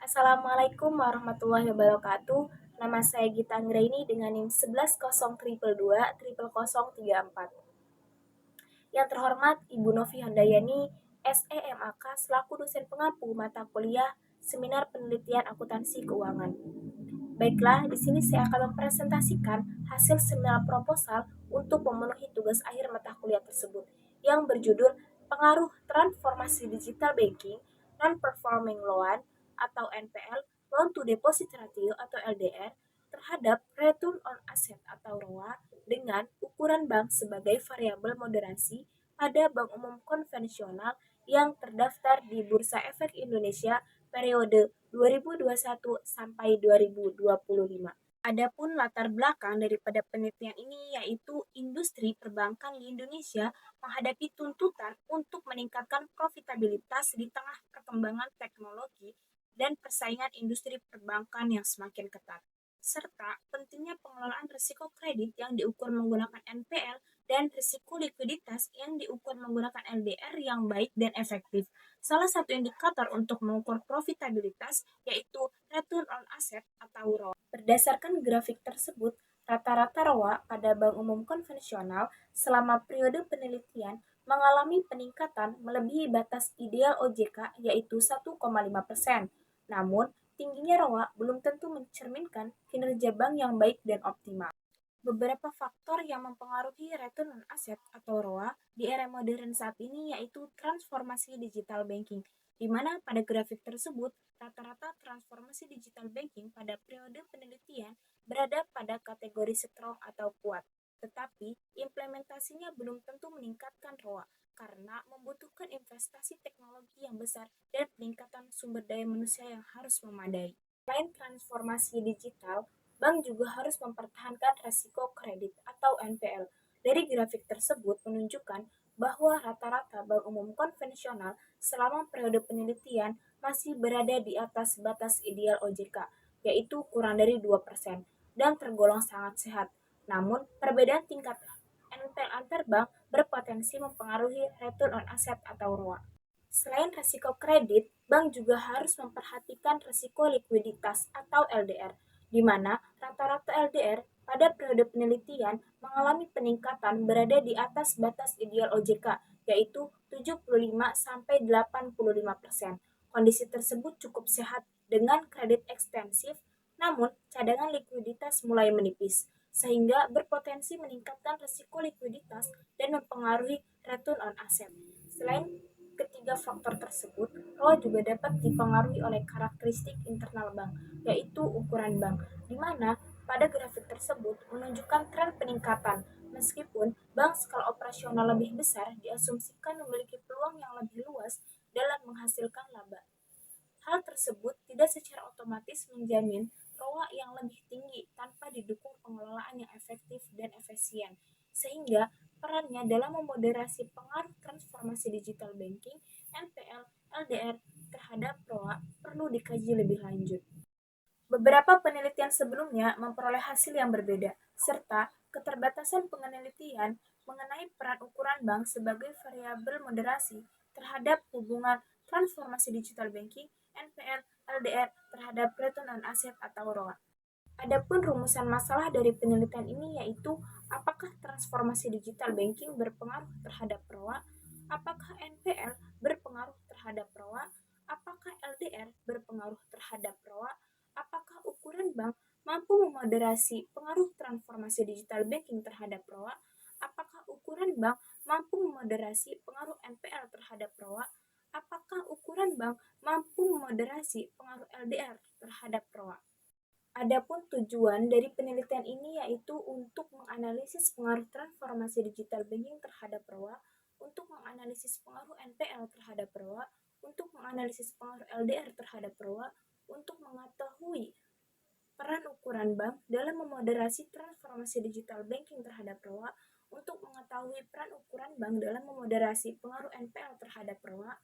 Assalamualaikum warahmatullahi wabarakatuh. Nama saya Gita Anggraini dengan NIM 110222 0034. Yang terhormat Ibu Novi Handayani, SEMAK selaku dosen pengampu mata kuliah Seminar Penelitian Akuntansi Keuangan. Baiklah, di sini saya akan mempresentasikan hasil seminar proposal untuk memenuhi tugas akhir mata kuliah tersebut yang berjudul Pengaruh Transformasi Digital Banking, Non-Performing Loan atau NPL, Loan to Deposit Ratio atau LDR, terhadap Return on Asset atau ROA dengan ukuran bank sebagai variabel moderasi pada bank umum konvensional yang terdaftar di Bursa Efek Indonesia periode 2021 sampai 2025. Adapun latar belakang daripada penelitian ini yaitu industri perbankan di Indonesia menghadapi tuntutan untuk meningkatkan profitabilitas di tengah perkembangan teknologi dan persaingan industri perbankan yang semakin ketat, serta pentingnya pengelolaan risiko kredit yang diukur menggunakan NPL dan risiko likuiditas yang diukur menggunakan LDR yang baik dan efektif. Salah satu indikator untuk mengukur profitabilitas yaitu Return on Asset atau ROA. Berdasarkan grafik tersebut, rata-rata ROA pada bank umum konvensional selama periode penelitian mengalami peningkatan melebihi batas ideal OJK yaitu 1,5%. Namun, tingginya ROA belum tentu mencerminkan kinerja bank yang baik dan optimal. Beberapa faktor yang mempengaruhi return on asset atau ROA di era modern saat ini yaitu transformasi digital banking, di mana pada grafik tersebut rata-rata transformasi digital banking pada periode penelitian berada pada kategori strong atau kuat, tetapi implementasinya belum tentu meningkatkan ROA karena membutuhkan investasi teknologi yang besar dan peningkatan sumber daya manusia yang harus memadai. Selain transformasi digital, bank juga harus mempertahankan resiko kredit atau NPL. Dari grafik tersebut menunjukkan bahwa rata-rata bank umum konvensional selama periode penelitian masih berada di atas batas ideal OJK, yaitu kurang dari 2%, dan tergolong sangat sehat. Namun, perbedaan tingkat NPL antar bank berpotensi mempengaruhi return on asset atau ROA. Selain risiko kredit, bank juga harus memperhatikan risiko likuiditas atau LDR, di mana rata-rata LDR pada periode penelitian mengalami peningkatan berada di atas batas ideal OJK, yaitu 75-85%. Kondisi tersebut cukup sehat dengan kredit ekstensif, namun cadangan likuiditas mulai menipis, sehingga berpotensi meningkatkan risiko likuiditas dan mempengaruhi return on asset. Selain ketiga faktor tersebut, ROA juga dapat dipengaruhi oleh karakteristik internal bank, yaitu ukuran bank, di mana pada grafik tersebut menunjukkan tren peningkatan, meskipun bank skala operasional lebih besar diasumsikan memiliki peluang yang lebih luas dalam menghasilkan laba. Hal tersebut tidak secara otomatis menjamin ROA yang lebih tinggi tanpa didukung pengelolaan yang efektif dan efisien, sehingga perannya dalam memoderasi pengaruh transformasi digital banking, NPL, LDR terhadap ROA perlu dikaji lebih lanjut. Beberapa penelitian sebelumnya memperoleh hasil yang berbeda, serta keterbatasan penelitian mengenai peran ukuran bank sebagai variabel moderasi terhadap hubungan transformasi digital banking, NPL, LDR terhadap return on asset atau ROA. Adapun rumusan masalah dari penelitian ini yaitu apakah transformasi digital banking berpengaruh terhadap ROA, apakah NPL berpengaruh terhadap ROA, apakah LDR berpengaruh terhadap ROA, apakah ukuran bank mampu memoderasi pengaruh transformasi digital banking terhadap ROA, apakah ukuran bank mampu memoderasi pengaruh NPL terhadap ROA, apakah ukuran bank mampu memoderasi pengaruh LDR terhadap ROA. Adapun tujuan dari penelitian ini yaitu untuk menganalisis pengaruh transformasi digital banking terhadap ROA, untuk menganalisis pengaruh NPL terhadap ROA, untuk menganalisis pengaruh LDR terhadap ROA, untuk mengetahui peran ukuran bank dalam memoderasi transformasi digital banking terhadap ROA, untuk mengetahui peran ukuran bank dalam memoderasi pengaruh NPL terhadap ROA,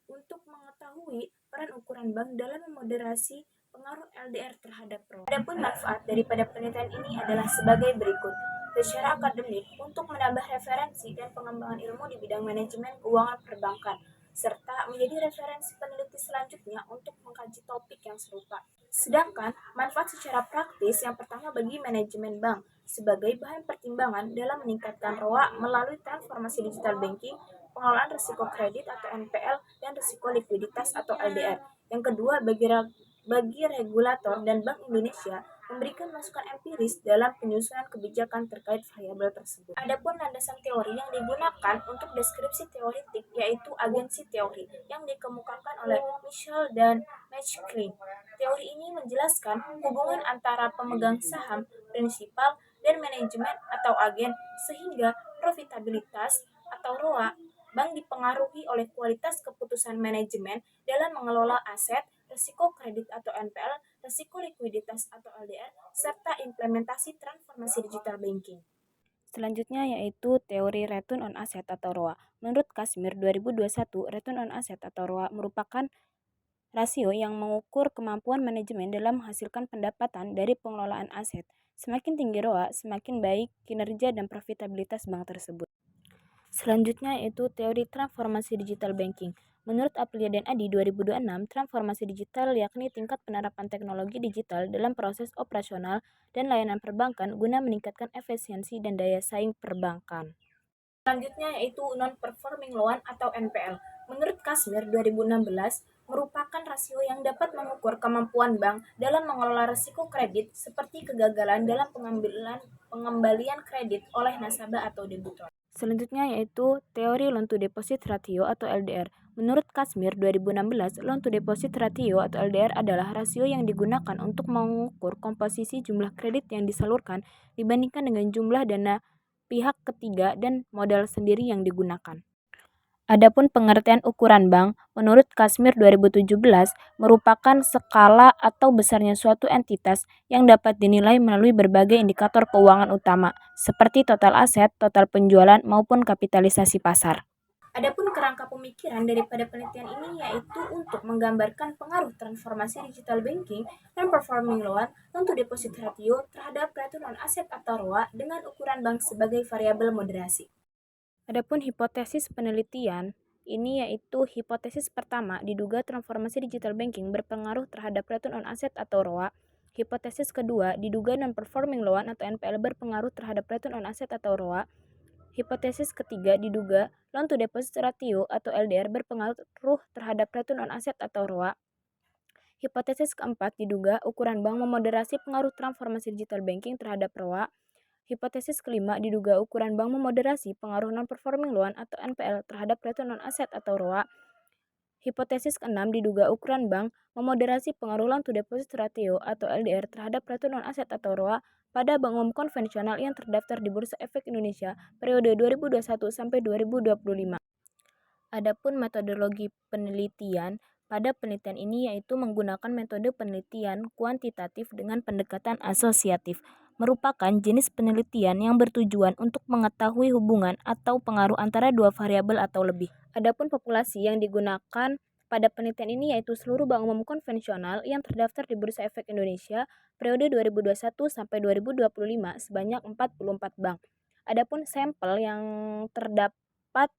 untuk mengetahui peran ukuran bank dalam memoderasi pengaruh LDR terhadap ROA. Adapun manfaat daripada penelitian ini adalah sebagai berikut. Secara akademik, untuk menambah referensi dan pengembangan ilmu di bidang manajemen keuangan perbankan, serta menjadi referensi peneliti selanjutnya untuk mengkaji topik yang serupa. Sedangkan manfaat secara praktis yang pertama bagi manajemen bank sebagai bahan pertimbangan dalam meningkatkan ROA melalui transformasi digital banking, pengelolaan risiko kredit atau NPL, dan risiko likuiditas atau LDR. Yang kedua, bagi regulator dan Bank Indonesia memberikan masukan empiris dalam penyusunan kebijakan terkait variabel tersebut. Adapun landasan teori yang digunakan untuk deskripsi teoritik yaitu agensi teori yang dikemukakan oleh Michel dan McClellan. Teori ini menjelaskan hubungan antara pemegang saham, prinsipal, dan manajemen atau agen sehingga profitabilitas atau ROA bank dipengaruhi oleh kualitas keputusan manajemen dalam mengelola aset, risiko kredit atau NPL, risiko likuiditas atau LDR, serta implementasi transformasi digital banking. Selanjutnya yaitu teori return on asset atau ROA. Menurut Kashmir 2021, return on asset atau ROA merupakan rasio yang mengukur kemampuan manajemen dalam menghasilkan pendapatan dari pengelolaan aset. Semakin tinggi ROA, semakin baik kinerja dan profitabilitas bank tersebut. Selanjutnya yaitu teori transformasi digital banking. Menurut Aprilia dan Adi 2026, transformasi digital yakni tingkat penerapan teknologi digital dalam proses operasional dan layanan perbankan guna meningkatkan efisiensi dan daya saing perbankan. Selanjutnya yaitu non-performing loan atau NPL. Menurut Kashmir 2016, merupakan rasio yang dapat mengukur kemampuan bank dalam mengelola risiko kredit seperti kegagalan dalam pengembalian kredit oleh nasabah atau debitur. Selanjutnya yaitu teori loan to deposit ratio atau LDR. Menurut Kashmir 2016, loan to deposit ratio atau LDR adalah rasio yang digunakan untuk mengukur komposisi jumlah kredit yang disalurkan dibandingkan dengan jumlah dana pihak ketiga dan modal sendiri yang digunakan. Adapun pengertian ukuran bank, menurut Kashmir 2017, merupakan skala atau besarnya suatu entitas yang dapat dinilai melalui berbagai indikator keuangan utama, seperti total aset, total penjualan, maupun kapitalisasi pasar. Adapun kerangka pemikiran daripada penelitian ini yaitu untuk menggambarkan pengaruh transformasi digital banking dan performing loan untuk deposit ratio terhadap return on asset atau ROA dengan ukuran bank sebagai variabel moderasi. Adapun hipotesis penelitian ini yaitu hipotesis pertama diduga transformasi digital banking berpengaruh terhadap return on asset atau ROA. Hipotesis kedua diduga non-performing loan atau NPL berpengaruh terhadap return on asset atau ROA. Hipotesis ketiga diduga loan to deposit ratio atau LDR berpengaruh terhadap return on asset atau ROA. Hipotesis keempat diduga ukuran bank memoderasi pengaruh transformasi digital banking terhadap ROA. Hipotesis kelima diduga ukuran bank memoderasi pengaruh non-performing loan atau NPL terhadap return on asset atau ROA. Hipotesis keenam diduga ukuran bank memoderasi pengaruh loan to deposit ratio atau LDR terhadap return on asset atau ROA pada bank umum konvensional yang terdaftar di Bursa Efek Indonesia periode 2021 sampai 2025. Adapun metodologi penelitian pada penelitian ini yaitu menggunakan metode penelitian kuantitatif dengan pendekatan asosiatif, merupakan jenis penelitian yang bertujuan untuk mengetahui hubungan atau pengaruh antara dua variabel atau lebih. Adapun populasi yang digunakan pada penelitian ini yaitu seluruh bank umum konvensional yang terdaftar di Bursa Efek Indonesia periode 2021 sampai 2025 sebanyak 44 bank. Adapun sampel yang terdapat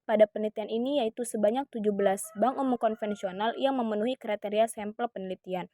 pada penelitian ini yaitu sebanyak 17 bank umum konvensional yang memenuhi kriteria sampel penelitian.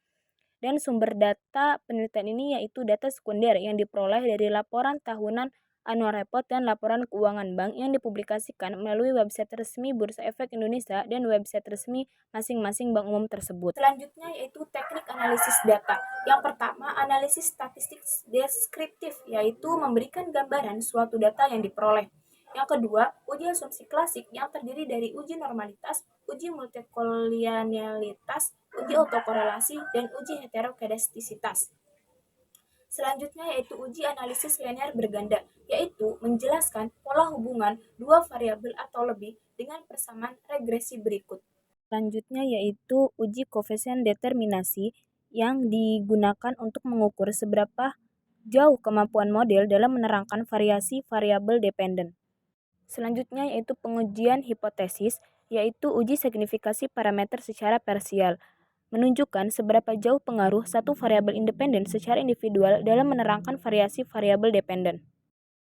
Dan sumber data penelitian ini yaitu data sekunder yang diperoleh dari laporan tahunan annual report dan laporan keuangan bank yang dipublikasikan melalui website resmi Bursa Efek Indonesia dan website resmi masing-masing bank umum tersebut. Selanjutnya yaitu teknik analisis data. Yang pertama, analisis statistik deskriptif, yaitu memberikan gambaran suatu data yang diperoleh. Yang kedua, uji asumsi klasik yang terdiri dari uji normalitas, uji multikolinealitas, uji autokorelasi, dan uji heterokedastisitas. Selanjutnya yaitu uji analisis linear berganda, yaitu menjelaskan pola hubungan dua variabel atau lebih dengan persamaan regresi berikut. Selanjutnya yaitu uji koefisien determinasi yang digunakan untuk mengukur seberapa jauh kemampuan model dalam menerangkan variasi variabel dependen. Selanjutnya yaitu pengujian hipotesis, yaitu uji signifikasi parameter secara parsial, menunjukkan seberapa jauh pengaruh satu variabel independen secara individual dalam menerangkan variasi variabel dependen.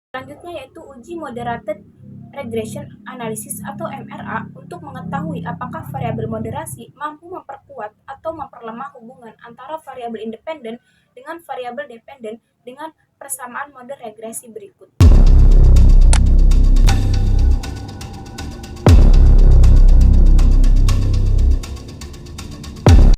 Selanjutnya yaitu uji moderated regression analysis atau MRA untuk mengetahui apakah variabel moderasi mampu memperkuat atau memperlemah hubungan antara variabel independen dengan variabel dependen dengan persamaan model regresi berikut.